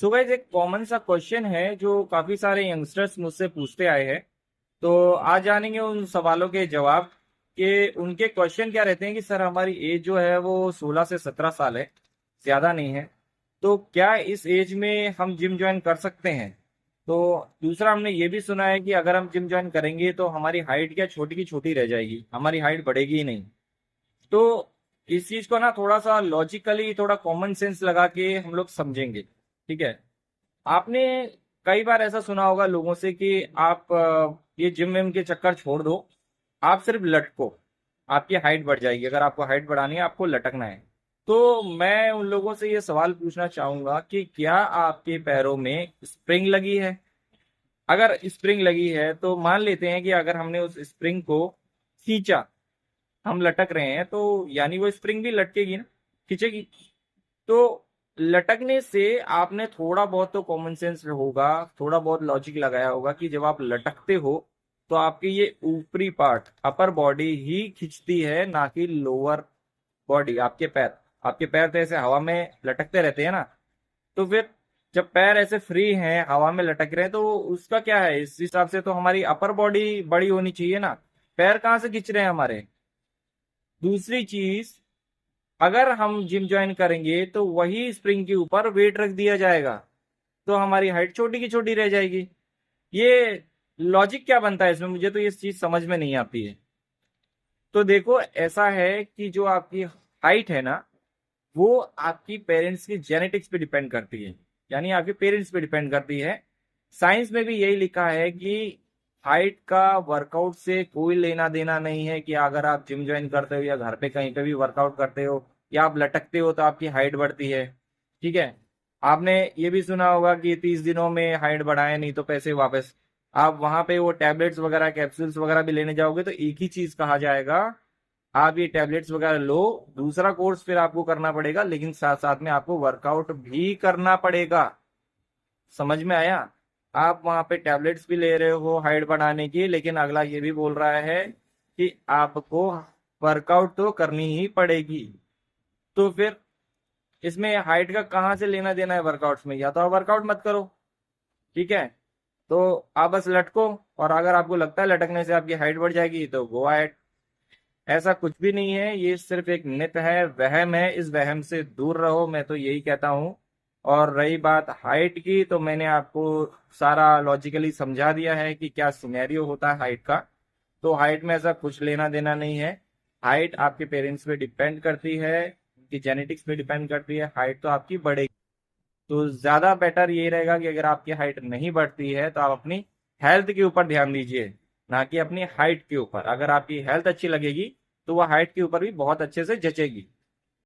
So guys, एक common सा question है जो काफी सारे यंगस्टर्स मुझसे पूछते आए हैं। तो आज जानेंगे उन सवालों के जवाब कि उनके क्वेश्चन क्या रहते हैं कि सर हमारी एज जो है वो 16 से 17 साल है, ज्यादा नहीं है। तो क्या इस एज में हम जिम ज्वाइन कर सकते हैं? तो दूसरा, हमने ये भी सुना है कि अगर हम जिम ज्वाइन करेंगे तो हमारी हाइट क्या छोटी की छोटी रह जाएगी, हमारी हाइट बढ़ेगी ही नहीं। तो इस चीज को ना थोड़ा सा लॉजिकली, थोड़ा कॉमन सेंस लगा के हम लोग समझेंगे, ठीक है। आपने कई बार ऐसा सुना होगा लोगों से कि आप ये जिम विम के चक्कर छोड़ दो, आप सिर्फ लटको, आपकी हाइट बढ़ जाएगी। अगर आपको हाइट बढ़ानी है, आपको लटकना है। तो मैं उन लोगों से ये सवाल पूछना चाहूंगा कि क्या आपके पैरों में स्प्रिंग लगी है? अगर स्प्रिंग लगी है तो मान लेते हैं कि अगर हमने उस स्प्रिंग को खींचा, हम लटक रहे हैं, तो यानी वो स्प्रिंग भी लटकेगी ना, खींचेगी। तो लटकने से आपने थोड़ा बहुत तो कॉमन सेंस होगा, थोड़ा बहुत लॉजिक लगाया होगा कि जब आप लटकते हो तो आपकी ये ऊपरी पार्ट, अपर बॉडी ही खिंचती है, ना कि लोअर बॉडी, आपके पैर। आपके पैर तो ऐसे हवा में लटकते रहते हैं ना। तो फिर जब पैर ऐसे फ्री हैं, हवा में लटक रहे हैं, तो उसका क्या है, इस हिसाब से तो हमारी अपर बॉडी बड़ी होनी चाहिए ना। पैर कहाँ से खिंच रहे हैं हमारे? दूसरी चीज, अगर हम जिम ज्वाइन करेंगे तो वही स्प्रिंग के ऊपर वेट रख दिया जाएगा, तो हमारी हाइट छोटी की छोटी रह जाएगी। ये लॉजिक क्या बनता है इसमें? मुझे तो ये चीज समझ में नहीं आती है। तो देखो, ऐसा है कि जो आपकी हाइट है ना, वो आपकी पेरेंट्स की जेनेटिक्स पे डिपेंड करती है, यानी आपके पेरेंट्स पे डिपेंड करती है। साइंस में भी यही लिखा है कि हाइट का वर्कआउट से कोई लेना देना नहीं है, कि अगर आप जिम ज्वाइन करते हो या घर पे कहीं पे भी वर्कआउट करते हो या आप लटकते हो तो आपकी हाइट बढ़ती है, ठीक है। आपने ये भी सुना होगा कि 30 दिनों में हाइट बढ़ाए नहीं तो पैसे वापस। आप वहां पे वो टैबलेट्स वगैरह, कैप्सूल्स वगैरह भी लेने जाओगे तो एक ही चीज कहा जाएगा, आप ये टैबलेट्स वगैरह लो। दूसरा कोर्स फिर आपको करना पड़ेगा, लेकिन साथ साथ में आपको वर्कआउट भी करना पड़ेगा। समझ में आया? आप वहां पे टैबलेट्स भी ले रहे हो हाइट बढ़ाने की, लेकिन अगला ये भी बोल रहा है कि आपको वर्कआउट तो करनी ही पड़ेगी। तो फिर इसमें हाइट का कहाँ से लेना देना है वर्कआउट्स में? या तो आप वर्कआउट मत करो, ठीक है, तो आप बस लटको। और अगर आपको लगता है लटकने से आपकी हाइट बढ़ जाएगी तो गो अहेड। ऐसा कुछ भी नहीं है, ये सिर्फ एक मिथ है, वहम है। इस वहम से दूर रहो, मैं तो यही कहता हूँ। और रही बात हाइट की, तो मैंने आपको सारा लॉजिकली समझा दिया है कि क्या सिनेरियो होता है हाइट का। तो हाइट में ऐसा कुछ लेना देना नहीं है। हाइट आपके पेरेंट्स पे डिपेंड करती है, उनकी जेनेटिक्स पे डिपेंड करती है, हाइट तो आपकी बढ़ेगी। तो ज्यादा बेटर ये रहेगा कि अगर आपकी हाइट नहीं बढ़ती है तो आप अपनी हेल्थ के ऊपर ध्यान दीजिए, ना कि अपनी हाइट के ऊपर। अगर आपकी हेल्थ अच्छी लगेगी तो वह हाइट के ऊपर भी बहुत अच्छे से जचेगी।